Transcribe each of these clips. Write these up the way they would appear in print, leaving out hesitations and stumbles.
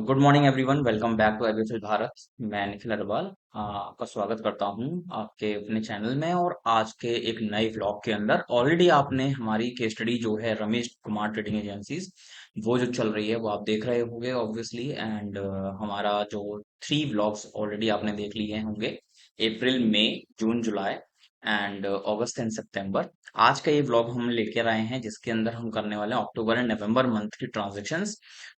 Good morning everyone, welcome back to एबीफिल भारत। मैं निखिल अग्रवाल आपका स्वागत करता हूं आपके अपने चैनल में। और आज के एक नए व्लॉग के अंदर ऑलरेडी आपने हमारी केस स्टडी जो है रमेश कुमार ट्रेडिंग एजेंसीज वो जो चल रही है वो आप देख रहे होंगे ऑब्वियसली। एंड हमारा जो 3 व्लॉग्स ऑलरेडी आपने देख लिए होंगे, अप्रैल, मई, जून, जुलाई एंड अगस्त एंड सितंबर। आज का ये व्लॉग हम लेकर आए हैं जिसके अंदर हम करने वाले हैं अक्टूबर एंड नवंबर मंथ की ट्रांजेक्शन्स।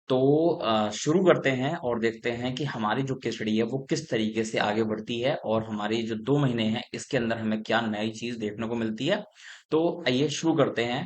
तो शुरू करते हैं और देखते हैं कि हमारी जो केस स्टडी है वो किस तरीके से आगे बढ़ती है और हमारी जो 2 महीने हैं इसके अंदर हमें क्या नई चीज देखने को मिलती है। तो आइए शुरू करते हैं।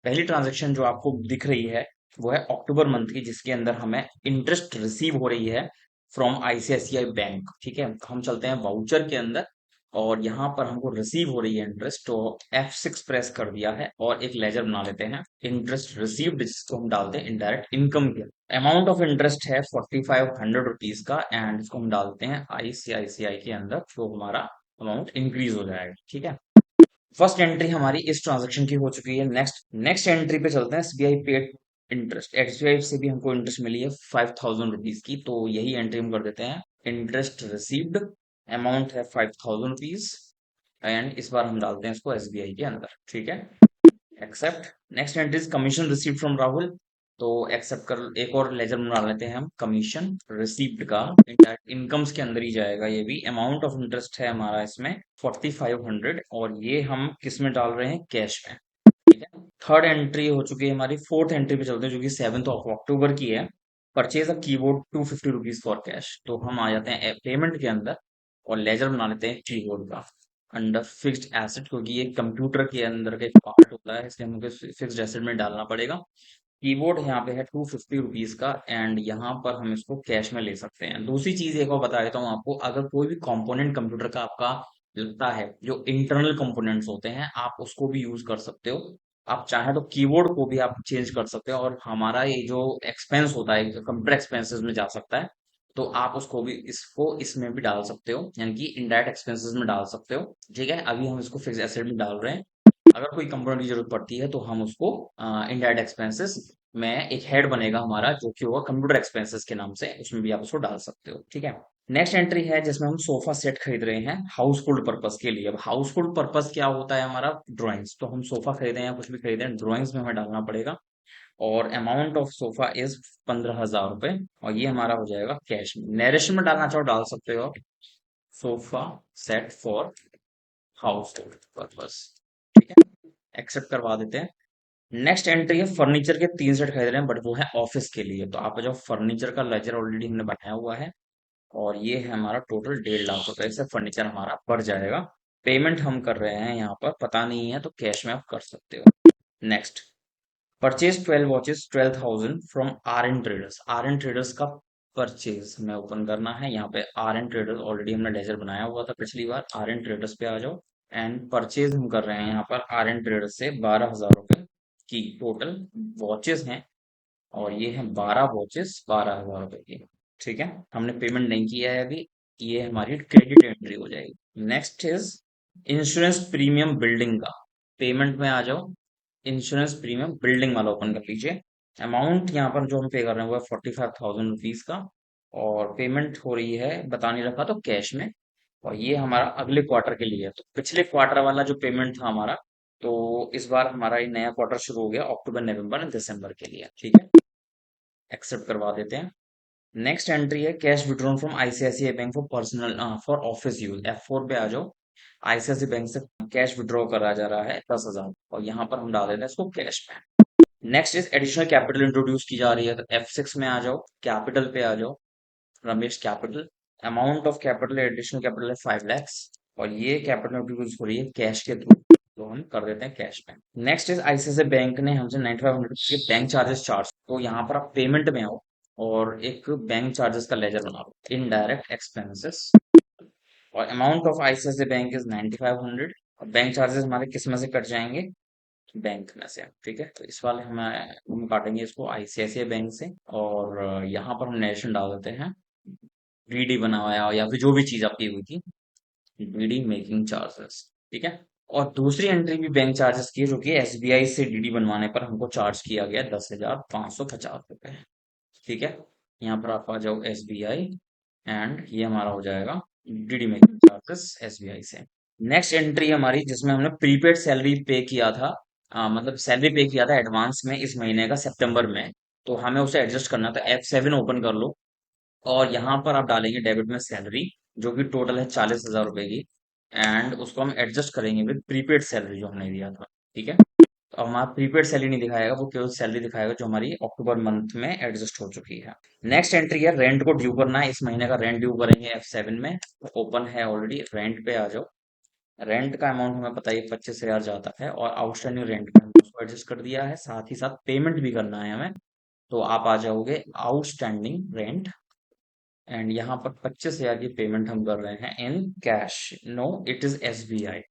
पहली ट्रांजैक्शन जो आपको दिख रही है वो है अक्टूबर मंथ की, जिसके अंदर हमें इंटरेस्ट रिसीव हो रही है फ्रॉम आईसीआईसीआई बैंक। ठीक है, हम चलते हैं वाउचर के अंदर और यहाँ पर हमको रिसीव हो रही है इंटरेस्ट। तो F6 प्रेस कर दिया है और एक लेजर बना लेते हैं इंटरेस्ट रिसीव्ड, जिसको हम डालते हैं इनडायरेक्ट इनकम के। अमाउंट ऑफ इंटरेस्ट है 4500 रुपीज का एंड इसको हम डालते हैं आईसीआईसीआई के अंदर, तो हमारा अमाउंट इंक्रीज हो जाएगा। ठीक है, फर्स्ट एंट्री हमारी इस ट्रांजैक्शन की हो चुकी है। नेक्स्ट नेक्स्ट एंट्री पे चलते हैं। एसबीआई पेड इंटरेस्ट, एसबीआई से भी हमको इंटरेस्ट मिली है 5000 रुपीज की, तो यही एंट्री हम कर देते हैं। इंटरेस्ट रिसीव्ड, अमाउंट है 5000 रुपीज एंड इस बार हम डालते हैं इसको एसबीआई के अंदर। ठीक है, accept. Next entry is commission received from Rahul, तो एक्सेप्ट कर। एक और लेजर बना लेते हैं हम कमीशन रिसीव्ड का, इनकम्स के अंदर ही जाएगा ये भी। अमाउंट ऑफ इंटरेस्ट है हमारा इसमें 4500 और ये हम किस में डाल रहे हैं, कैश में। ठीक है, थर्ड एंट्री हो चुकी है हमारी। फोर्थ एंट्री पे चलते हैं जो कि 7 की है। Purchase a keyboard 250 rupees for cash, तो हम आ जाते हैं पेमेंट के अंदर और लेजर बना लेते हैं कीबोर्ड का अंडर फिक्स्ड एसेट, क्योंकि ये कंप्यूटर के अंदर का एक पार्ट होता है इसलिए हमको फिक्स्ड एसेट में डालना पड़ेगा। कीबोर्ड यहाँ पे है 250 रुपीज का एंड यहाँ पर हम इसको कैश में ले सकते हैं। दूसरी चीज एक और बता देता हूँ आपको, अगर कोई भी कंपोनेंट कंप्यूटर का आपका लगता है, जो इंटरनल कंपोनेंट्स होते हैं, आप उसको भी यूज कर सकते हो। आप चाहे तो कीबोर्ड को भी आप चेंज कर सकते हो और हमारा ये जो एक्सपेंस होता है कंप्यूटर एक्सपेंसेस में जा सकता है। तो आप उसको भी इसको इसमें भी डाल सकते हो, यानी कि इनडायरेक्ट एक्सपेंसेस में डाल सकते हो। ठीक है, अभी हम इसको फिक्स एसेट में डाल रहे हैं। अगर कोई कंपोनेंट की जरूरत पड़ती है तो हम उसको इनडायरेक्ट एक्सपेंसेस में एक हेड बनेगा हमारा जो कि होगा कंप्यूटर एक्सपेंसेस के नाम से, उसमें भी आप उसको डाल सकते हो। ठीक है, नेक्स्ट एंट्री है जिसमें हम सोफा सेट खरीद रहे हैं हाउस होल्ड पर्पज के लिए। अब हाउस होल्ड पर्पज क्या होता है हमारा, ड्राइंग्स। तो हम सोफा खरीदे या कुछ भी खरीदे, ड्राइंग्स में हमें डालना पड़ेगा। और अमाउंट ऑफ सोफा इज 15,000 रुपए और ये हमारा हो जाएगा कैश में। नरेशन में डालना चाहो डाल सकते हो, sofa set for house hold purpose. ठीक है, एक्सेप्ट करवा देते हैं। नेक्स्ट एंट्री है फर्नीचर के 3 सेट खरीद रहे हैं बट वो है ऑफिस के लिए। तो आप जो फर्नीचर का लेजर ऑलरेडी हमने बनाया हुआ है और ये है हमारा टोटल 1.5 लाख रुपए से फर्नीचर हमारा बढ़ जाएगा। पेमेंट हम कर रहे हैं यहाँ पर, पता नहीं है तो कैश में आप कर सकते हो। Next, purchase 12 watches 12,000 from R N traders. R N traders का परचेज हमें ओपन करना है। यहाँ पे आर एन ट्रेडर्स ऑलरेडी हमने लेजर बनाया हुआ था पिछली बार। आर एन ट्रेडर्स पे आ जाओ एंड परचेज हम कर रहे हैं यहाँ पर आर एन ट्रेडर्स से 12,000 रुपए की टोटल वॉचेस हैं और ये है 12 वॉचेस 12,000 रुपए की। ठीक है, हमने पेमेंट नहीं किया है अभी, ये हमारी क्रेडिट एंट्री हो जाएगी। Next is insurance premium building का, पेमेंट में आ जाओ। इंश्योरेंस प्रीमियम बिल्डिंग वाला ओपन कर लीजिए। अमाउंट यहाँ पर जो हम पे कर रहे हैं वो है 45,000 रुपीज का और पेमेंट हो रही है, बता नहीं रखा तो कैश में। और ये हमारा अगले क्वार्टर के लिए है। तो पिछले क्वार्टर वाला जो पेमेंट था हमारा, तो इस बार हमारा ये नया क्वार्टर शुरू हो गया अक्टूबर नवंबर एंड दिसंबर के लिए। ठीक है, एक्सेप्ट करवा देते हैं। नेक्स्ट एंट्री है cash withdrawn from ICICI bank for personal for office use. F4 पे आ जाओ। आईसीआईसीआई बैंक से कैश विड्रॉ करा जा रहा है 10,000 और यहाँ पर हम डाल देते हैं इसको कैश में। Next is additional capital introduce की जा रही है, तो F6 में आ जाओ, कैपिटल पे आ जाओ, Ramesh capital. Amount of capital additional capital है 5 lakhs और ये कैपिटल इंट्रोड्यूस हो रही है कैश के थ्रू, तो हम कर देते हैं कैश में। नेक्स्ट इज आईसीआईसीआई बैंक ने हमसे 9500 के बैंक चार्जेस चार्ज, तो यहाँ पर आप पेमेंट में आओ और एक बैंक चार्जेस का लेजर बना लो, इनडायरेक्ट एक्सपेंसेस। और amount of ICICI bank is 9500 और बैंक चार्जेस हमारे किस में से कट जाएंगे, बैंक में से। ठीक है, तो इस वाले हम काटेंगे इसको आईसीआईसीआई बैंक से और यहाँ पर हम नेशन डाल देते हैं, डीडी बना हुआ है या फिर जो भी चीज आपकी हुई थी डीडी मेकिंग चार्जेस, ठीक है। और दूसरी एंट्री भी बैंक चार्जेस की है, जो कि एसबीआई से डीडी बनवाने पर हमको चार्ज किया गया 10,550 रुपए, ठीक है। यहाँ पर आप आ जाओ एसबीआई, एंड ये हमारा हो जाएगा डीडी मेकिंग चार्जेस एसबीआई से। नेक्स्ट एंट्री हमारी जिसमें हमने प्रीपेड सैलरी पे किया था, मतलब सैलरी पे किया था एडवांस में इस महीने का सितंबर में, तो हमें उसे एडजस्ट करना था। F7 ओपन कर लो, और यहाँ पर आप डालेंगे डेबिट में सैलरी, जो कि टोटल है 40,000 रुपए की, एंड उसको हम एडजस्ट करेंगे विद प्रीपेड सैलरी जो हमने दिया था, ठीक है। तो हमारा प्रीपेड सैलरी नहीं दिखाएगा, वो केवल सैलरी दिखाएगा जो हमारी अक्टूबर मंथ में एडजस्ट हो चुकी है। नेक्स्ट एंट्री है रेंट को ड्यू करना है, इस महीने का रेंट ड्यू करेंगे F7 में। ओपन है ऑलरेडी, रेंट पे आ जाओ। रेंट का अमाउंट हमें पता है 25,000 जाता है, और आउटस्टैंडिंग रेंट पे हमने उसको एडजस्ट कर दिया है, साथ ही साथ पेमेंट भी करना है हमें। तो आप आ जाओगे आउटस्टैंडिंग रेंट, एंड यहाँ पर 25,000 की पेमेंट हम कर रहे हैं in cash. No, it is SBI,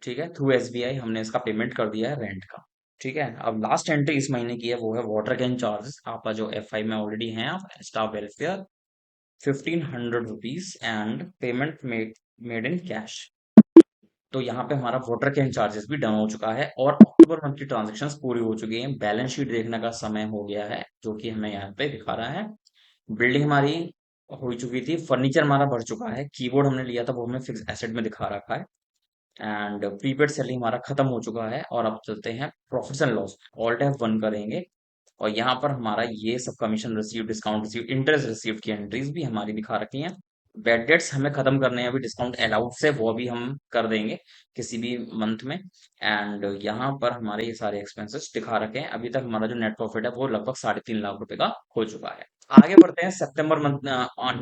ठीक है, थ्रू एसबीआई हमने इसका पेमेंट कर दिया है रेंट का, ठीक है। अब लास्ट एंट्री इस महीने की है, वो है वाटर कैन चार्जेस। आप जो F5 में ऑलरेडी हैं, आप staff welfare 1,500 rupees, and payment made in cash. तो यहाँ पे हमारा वाटर कैन चार्जेस भी डन हो चुका है, और अक्टूबर मंथ की ट्रांजेक्शन पूरी हो चुकी हैं। बैलेंस शीट देखने का समय हो गया है, जो कि हमें यहाँ पे दिखा रहा है। बिल्डिंग हमारी हो चुकी थी, फर्नीचर हमारा बढ़ चुका है, कीबोर्ड हमने लिया था वो हमें फिक्स एसेट में दिखा रखा है, एंड प्रीपेड सेलिंग हमारा खत्म हो चुका है। और अब चलते हैं profit and loss, all tab 1 करेंगे, और यहाँ पर हमारा ये सब commission receive, discount receive, interest receive की एंट्रीज भी हमारी दिखा रखी हैं। बैड डेट्स हमें खत्म करने हैं अभी, डिस्काउंट अलाउड से वो भी हम कर देंगे किसी भी मंथ में। एंड यहाँ पर हमारे ये सारे एक्सपेंसेस दिखा रखे हैं। अभी तक हमारा जो नेट प्रॉफिट है वो लगभग 3.5 लाख रुपए का हो चुका है। आगे बढ़ते हैं सितंबर मंथ,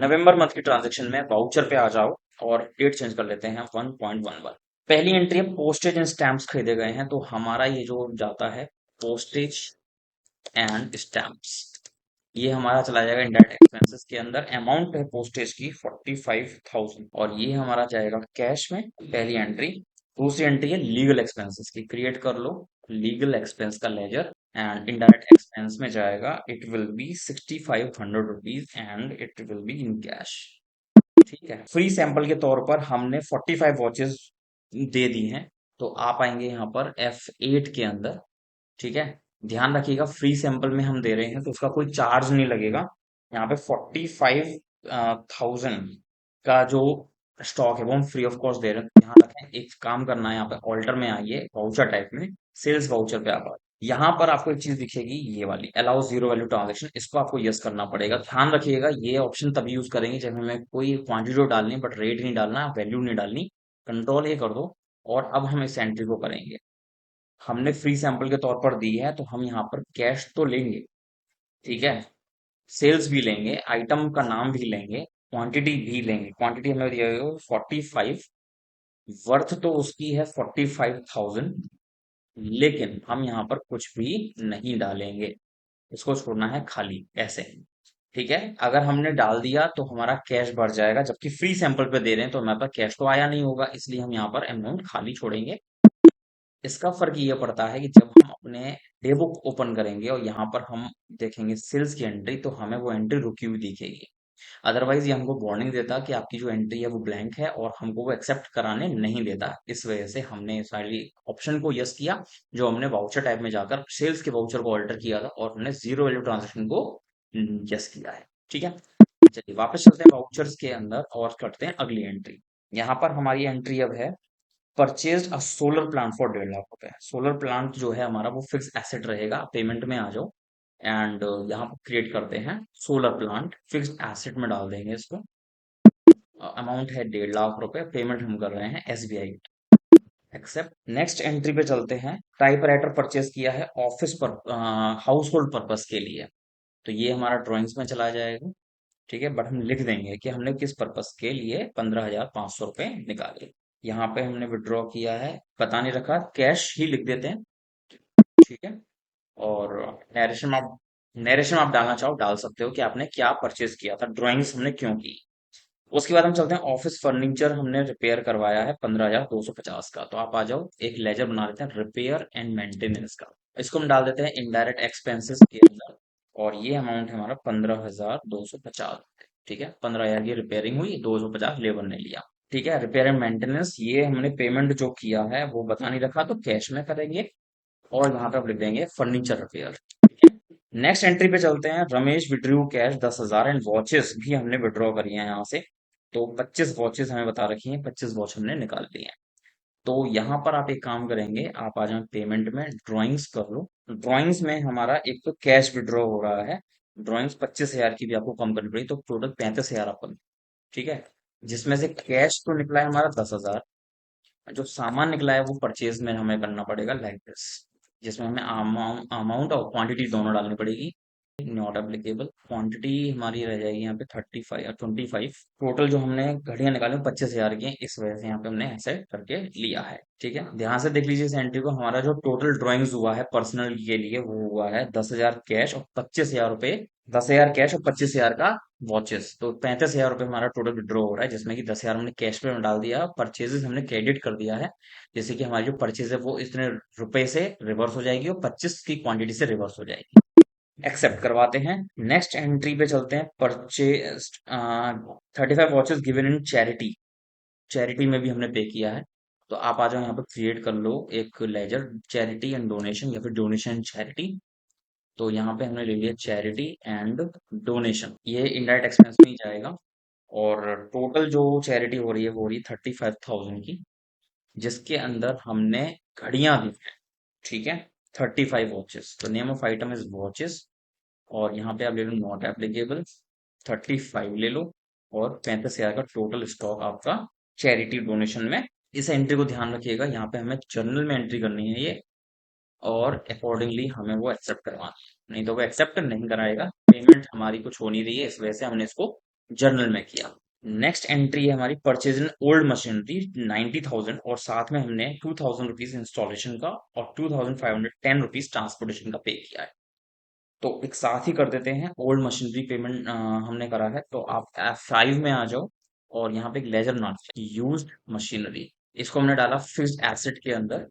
नवंबर मंथ की ट्रांजेक्शन में वाउचर पे आ जाओ, और डेट चेंज कर लेते हैं 1.11। पहली एंट्री है पोस्टेज एंड स्टैंप्स खरीदे गए हैं, तो हमारा ये जो जाता है पोस्टेज एंड स्टैम्प्स, ये हमारा चला जाएगा इंडायरेक्ट एक्सपेंसेस के अंदर। अमाउंट है पोस्टेज की 45,000, और ये हमारा जाएगा कैश में, पहली एंट्री। दूसरी एंट्री है लीगल एक्सपेंसेस की, क्रिएट कर लो लीगल एक्सपेंस का लेजर, एंड इंडायरेक्ट एक्सपेंस में जाएगा, it will be 6,500 rupees, and it will be in cash, ठीक है। फ्री सैंपल के तौर पर हमने 45 वॉचेस दे दी हैं, तो आप आएंगे यहाँ पर F8 के अंदर, ठीक है। ध्यान रखिएगा फ्री सैंपल में हम दे रहे हैं तो उसका कोई चार्ज नहीं लगेगा। यहाँ पे 45,000 का जो स्टॉक है वो हम फ्री ऑफ कॉस्ट दे रहे हैं, तो ध्यान रखें। एक काम करना है, यहाँ पे ऑल्टर में आइए, वाउचर टाइप में, सेल्स वाउचर पे आप आइए। यहाँ पर आपको एक चीज दिखेगी, ये वाली अलाउ जीरो वैल्यू ट्रांजेक्शन, इसको आपको यस करना पड़ेगा। ध्यान रखिएगा ये ऑप्शन तभी यूज करेंगे जब हमें कोई क्वांटिटी डालनी, बट रेट नहीं डालना, वैल्यू नहीं डालनी। कंट्रोल ए कर दो, और अब हम इस एंट्री को करेंगे। हमने फ्री सैंपल के तौर पर दी है, तो हम यहाँ पर कैश तो लेंगे, ठीक है, सेल्स भी लेंगे, आइटम का नाम भी लेंगे, क्वांटिटी भी लेंगे। क्वांटिटी हमें दिया गया 45, वर्थ तो उसकी है 45,000, लेकिन हम यहाँ पर कुछ भी नहीं डालेंगे, इसको छोड़ना है खाली ऐसे, ठीक है। अगर हमने डाल दिया तो हमारा कैश बढ़ जाएगा, जबकि फ्री सैंपल पे दे रहे हैं तो हमारे पास कैश तो आया नहीं होगा, इसलिए हम यहाँ पर अमाउंट खाली छोड़ेंगे। इसका फर्क ये पड़ता है कि जब हम अपने डे बुक ओपन करेंगे और यहाँ पर हम देखेंगे सेल्स की एंट्री, तो हमें वो एंट्री रुकी हुई दिखेगी। अदरवाइज ये हमको वार्निंग देता कि आपकी जो एंट्री है वो ब्लैंक है, और हमको वो एक्सेप्ट कराने नहीं देता। इस वजह से हमने सारी ऑप्शन को यस किया, जो हमने वाउचर टाइप में जाकर सेल्स के वाउचर को ऑल्टर किया था, और हमने जीरो वैल्यू ट्रांजेक्शन को यस किया है, ठीक है। चलिए वापस चलते हैं वाउचर्स के अंदर, और करते हैं अगली एंट्री। यहाँ पर हमारी एंट्री अब है purchase a solar plant for 1.5 lakh रुपए। सोलर प्लांट जो है हमारा वो फिक्स एसेट रहेगा, पेमेंट में आ जाओ, एंड यहाँ पर क्रिएट करते हैं सोलर प्लांट, फिक्स एसेट में डाल देंगे इसको। अमाउंट है 1.5 लाख रुपए, पेमेंट हम कर रहे हैं एसबीआई, एक्सेप्ट। नेक्स्ट एंट्री पे चलते हैं। टाइपराइटर परचेज किया है ऑफिस पर, हाउस होल्ड पर्पज के लिए, तो ये हमारा ड्राइंग्स में चला जाएगा, ठीक है। बट हम लिख देंगे कि हमने किस पर्पस के लिए 15,500 रुपए निकाले। यहाँ पे हमने विड्रॉ किया है, पता नहीं रखा, कैश ही लिख देते हैं, ठीक है। और नरेशन आप डालना चाहो डाल सकते हो कि आपने क्या परचेज किया था, ड्राइंग्स हमने क्यों की। उसके बाद हम चलते हैं ऑफिस फर्नीचर हमने रिपेयर करवाया है 15,250 का, तो आप आ जाओ, एक लेजर बना लेते हैं रिपेयर एंड मेंटेनेंस का। इसको हम डाल देते हैं इनडायरेक्ट एक्सपेंसेस के अंदर, और ये अमाउंट है हमारा 15,250, ठीक है। 15,000 की रिपेयरिंग हुई, 250 लेबर ने लिया। ठीक है। रिपेयर एंड मेंटेनेंस, ये हमने पेमेंट जो किया है वो बता नहीं रखा, तो कैश में करेंगे। और यहाँ पे आप लिख देंगे फर्नीचर रिपेयर। ठीक है। नेक्स्ट एंट्री पे चलते हैं। Ramesh withdrew cash 10,000 and watches भी हमने विड्रॉ करी है यहाँ से। तो 25 वॉचेस हमें बता रखी हैं, 25 वॉच हमने निकाल ली हैं। तो यहाँ पर आप एक काम करेंगे, आप आ जाए पेमेंट में, ड्राइंग्स कर लो। ड्राइंग्स में हमारा एक तो कैश विड्रॉ हो रहा है। ड्राइंग्स 25,000 की भी आपको कम करनी पड़ी, तो टोटल 35,000 आपको। ठीक है। जिसमें से कैश तो निकला है हमारा 10,000। जो सामान निकला है वो परचेज में हमें करना पड़ेगा लाइक दिस, जिसमें हमें अमाउंट और क्वांटिटी दोनों डालनी पड़ेगी। नॉट एप्लीकेबल, क्वांटिटी हमारी रह जाएगी यहाँ पे 35 और 25। टोटल जो हमने घड़ियां निकाली 25,000 की हैं, इस वजह से यहाँ पे हमने ऐसे करके लिया है। ठीक है। ध्यान से देख लीजिए इस एंट्री को। हमारा जो टोटल ड्राइंग्स हुआ है पर्सनल के लिए वो हुआ है 10,000 कैश और 25,000 रुपए। 10,000 कैश और 25,000 का वॉचेस, तो 35,000 रुपए हमारा टोटल विड्रॉ हो रहा है, जिसमें कि 10,000 हमने कैश पे में डाल दिया, परचेजेस हमने क्रेडिट कर दिया है। जैसे कि हमारी जो परचेज है वो इतने रुपए से रिवर्स हो जाएगी और 25 की क्वांटिटी से रिवर्स हो जाएगी। एक्सेप्ट करवाते हैं। नेक्स्ट एंट्री पे चलते हैं। Purchase 35 watches given in charity. Charity में भी हमने पे किया है। तो आप आ जाओ यहाँ पे, क्रिएट कर लो एक लेजर, चैरिटी एंड डोनेशन या फिर डोनेशन चैरिटी। तो यहाँ पे हमने ले लिया चैरिटी एंड डोनेशन, ये इनडायरेक्ट एक्सपेंस में ही जाएगा। और टोटल जो चैरिटी हो रही है वो हो रही है 35,000 की, जिसके अंदर हमने घड़ियां दी हैं। ठीक है। 35 वॉचेस, तो name of item is watches. और यहाँ पे आप ले लो नॉट एप्लीकेबल, 35 ले लो। और 35,000 का टोटल स्टॉक आपका चैरिटी डोनेशन में। इस एंट्री को ध्यान रखिएगा, यहाँ पे हमें जर्नल में एंट्री करनी है ये। और अकॉर्डिंगली हमें वो एक्सेप्ट करवाना है, नहीं तो वो एक्सेप्ट नहीं कराएगा। पेमेंट हमारी कुछ हो नहीं रही है, इस वजह से हमने इसको जर्नल में किया। नेक्स्ट एंट्री है हमारी परचेज इन ओल्ड मशीनरी 90,000, और साथ में हमने 2,000 रुपीज इंस्टॉलेशन का और 2,510 रुपीज ट्रांसपोर्टेशन का पे किया है। तो एक साथ ही कर देते हैं। ओल्ड मशीनरी पेमेंट हमने करा है, तो आप F5 में आ जाओ। और यहाँ पे एक लेजर नाम है यूज्ड मशीनरी, इसको हमने डाला फिक्स्ड एसेट के अंदर।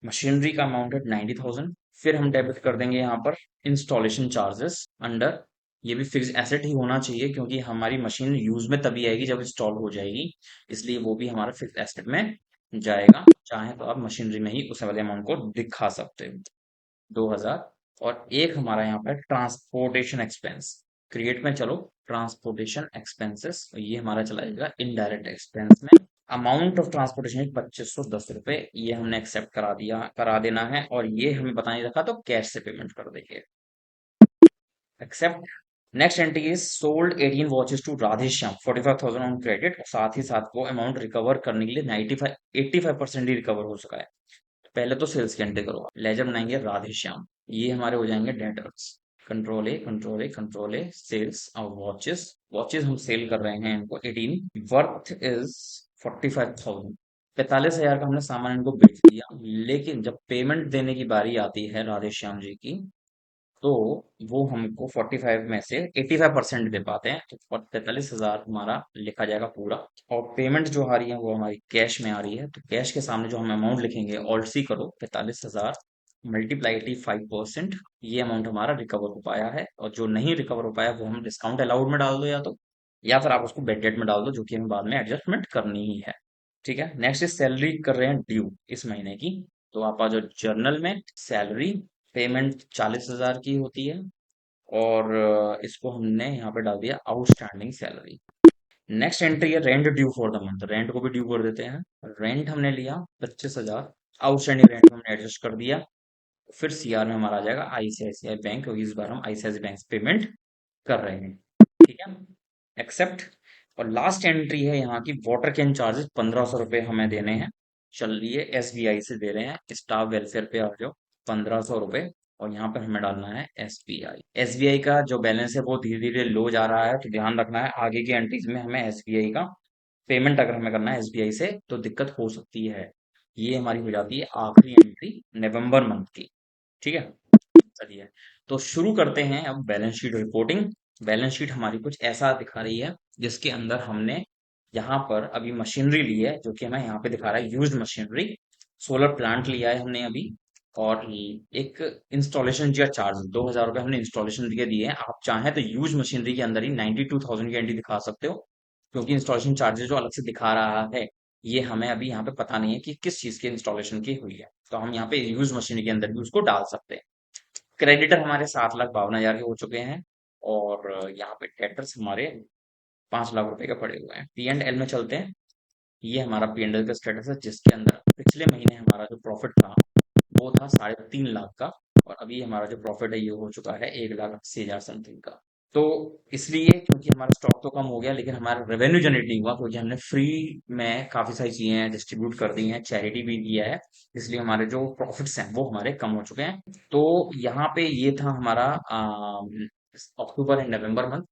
मशीनरी का अमाउंट है 90,000। फिर हम डेबिट कर देंगे यहाँ पर इंस्टॉलेशन चार्जेस अंडर। ये भी फिक्स एसेट ही होना चाहिए, क्योंकि हमारी मशीन यूज में तभी आएगी जब इंस्टॉल हो जाएगी। इसलिए वो भी हमारा फिक्स एसेट में जाएगा। चाहे तो आप मशीनरी में ही उस वाले अमाउंट को दिखा सकते हो, 2,000। और एक हमारा यहाँ पर ट्रांसपोर्टेशन एक्सपेंस, क्रिएट में चलो, ट्रांसपोर्टेशन एक्सपेंसेस, ये हमारा चलाएगा इनडायरेक्ट एक्सपेंस में। अमाउंट ऑफ ट्रांसपोर्टेशन 2510 रुपए, ये हमने एक्सेप्ट करा देना है। और ये हमें बता नहीं रखा, तो कैश से पेमेंट कर देंगे। Accept. Next entry is sold 18 watches to Radheshyam 45,000 on credit. साथ ही साथ वो अमाउंट रिकवर करने के लिए 85% ही रिकवर हो सका है। पहले तो सेल्स की एंट्री करो, लेजर बनाएंगे राधेश्याम, ये हमारे हो जाएंगे debtors. Control A, control A, control A, sales और वॉचेस। वॉचेस हम सेल कर रहे हैं इनको 18। Worth is 45,000। 45,000 का हमने सामान इनको बेच दिया। लेकिन जब पेमेंट देने की बारी आती है राधेश्याम जी की, तो वो हमको 45 में से 85% दे पाते हैं। तो 45,000 हमारा लिखा जाएगा पूरा। और पेमेंट जो आ रही है वो हमारी कैश में आ रही है, तो कैश के सामने जो हम अमाउंट लिखेंगे, ऑल्ट सी करो, 45,000 मल्टीप्लाई 85%, ये अमाउंट हमारा रिकवर हो पाया है। और जो नहीं रिकवर हो पाया वो हम डिस्काउंट अलाउड में डाल दो, या फिर आप उसको बेड डेट में डाल दो, जो कि हमें बाद में एडजस्टमेंट करनी ही है। ठीक है। नेक्स्ट इज सैलरी कर रहे हैं ड्यू इस महीने की। तो आप आ जाओ जर्नल में, सैलरी, पेमेंट 40,000 की होती है। और इसको हमने यहाँ पे डाल दिया आउटस्टैंडिंग सैलरी। नेक्स्ट एंट्री है rent due for the month, rent को भी ड्यू कर देते हैं। रेंट हमने लिया 25,000, आउटस्टैंडिंग रेंट हमने एडजस्ट कर दिया। फिर सीआर में हमारा आ जाएगा आईसीआईसीआई बैंक, क्योंकि इस बार हम आईसीआईसीआई बैंक से पेमेंट कर रहे हैं। ठीक है। एक्सेप्ट। और लास्ट एंट्री है यहाँ की, वाटर कैन चार्जेस 1,500 रुपए हमें देने हैं। चलिए एसबीआई से दे रहे हैं, स्टाफ वेलफेयर पे आ जाओ, 1,500 रुपए। और यहाँ पर हमें डालना है एसबीआई। एसबीआई का जो बैलेंस है वो धीरे धीरे लो जा रहा है, तो ध्यान रखना है आगे की एंट्रीज में हमें एसबीआई का पेमेंट अगर हमें करना है एसबीआई से तो दिक्कत हो सकती है। ये हमारी हो जाती है आखिरी एंट्री नवंबर मंथ की। ठीक है। चलिए, तो शुरू करते हैं अब balance sheet reporting. Balance sheet हमारी कुछ ऐसा दिखा रही है, जिसके अंदर हमने यहाँ पर अभी मशीनरी ली है, जो कि हमें यहाँ पे दिखा रहा है यूज्ड मशीनरी। सोलर प्लांट लिया है हमने अभी। और एक इंस्टॉलेशन या चार्ज 2,000 रुपये हमने इंस्टॉलेशन के दिए हैं। आप चाहें तो यूज मशीनरी के अंदर ही 92,000 की एंट्री दिखा सकते हो, क्योंकि इंस्टॉलेशन चार्जेस जो अलग से दिखा रहा है, ये हमें अभी यहाँ पे पता नहीं है कि किस चीज की इंस्टॉलेशन की हुई है। तो हम यहाँ पे यूज मशीन के अंदर भी उसको डाल सकते हैं। क्रेडिटर हमारे 7,52,000 के हो चुके हैं, और यहाँ पे डेटर्स हमारे 5 लाख रुपए के पड़े हुए हैं। पी एंड एल में चलते हैं। ये हमारा पी एंड एल का स्टेटस है, जिसके अंदर पिछले महीने हमारा जो प्रॉफिट था वो था 3.5 लाख का, और अभी हमारा जो प्रॉफिट है ये हो चुका है 1,80,000 समथिंग का। तो इसलिए, क्योंकि हमारा स्टॉक तो कम हो गया लेकिन हमारा रेवेन्यू जनरेट नहीं हुआ, क्योंकि हमने फ्री में काफी सारी चीजें डिस्ट्रीब्यूट कर दी हैं, चैरिटी भी दिया है, इसलिए हमारे जो प्रॉफिट्स हैं वो हमारे कम हो चुके हैं। तो यहाँ पे ये था हमारा अक्टूबर एंड नवंबर मंथ।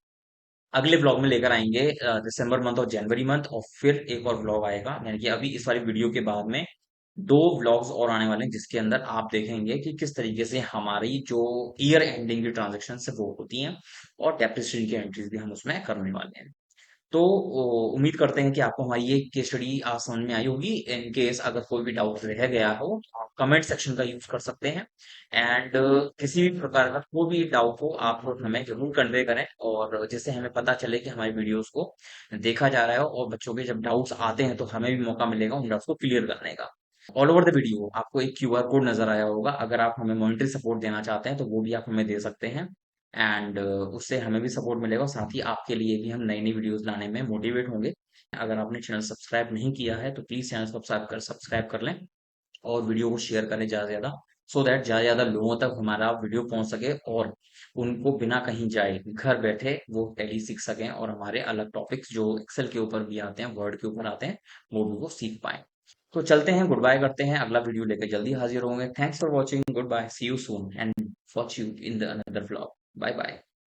अगले व्लॉग में लेकर आएंगे दिसंबर मंथ और जनवरी मंथ, और फिर एक और व्लॉग आएगा, यानी कि अभी इस वाली वीडियो के बाद में 2 व्लॉग्स और आने वाले हैं, जिसके अंदर आप देखेंगे कि किस तरीके से हमारी जो ईयर एंडिंग की ट्रांजेक्शन है वो होती हैं, और डेप्रिसिएशन की एंट्रीज भी हम उसमें करने वाले हैं। तो उम्मीद करते हैं कि आपको हमारी ये केस स्टडी आज समझ में आई होगी। इन केस अगर कोई भी डाउट रह गया हो तो आप कमेंट सेक्शन का यूज कर सकते हैं, एंड किसी भी प्रकार का कोई भी डाउट हो आप हमें जरूर कन्वे करें, और जिससे हमें पता चले कि हमारी वीडियोस को देखा जा रहा है, और बच्चों के जब डाउट्स आते हैं तो हमें भी मौका मिलेगा उन डाउट्स को क्लियर करने का। ऑल ओवर द वीडियो आपको एक क्यूआर कोड नजर आया होगा, अगर आप हमें मॉनिटरी सपोर्ट देना चाहते हैं तो वो भी आप हमें दे सकते हैं, एंड उससे हमें भी सपोर्ट मिलेगा, और साथ ही आपके लिए भी हम नई नई वीडियोस लाने में मोटिवेट होंगे। अगर आपने चैनल सब्सक्राइब नहीं किया है तो प्लीज चैनल सब्सक्राइब कर लें, और वीडियो को शेयर करें ज़्यादा से ज़्यादा, सो दैट ज़्यादा से ज़्यादा लोगों तक हमारा वीडियो पहुंच सके, और उनको बिना कहीं जाए घर बैठे वो टैली सीख सकें, और हमारे अलग टॉपिक्स जो एक्सेल के ऊपर भी आते हैं, वर्ड के ऊपर आते हैं, वो भी वो सीख पाए। तो चलते हैं, गुड बाय करते हैं, अगला वीडियो लेकर जल्दी हाजिर होंगे। Thanks for watching, good bye, see you soon and watch you in the another vlog. Bye bye.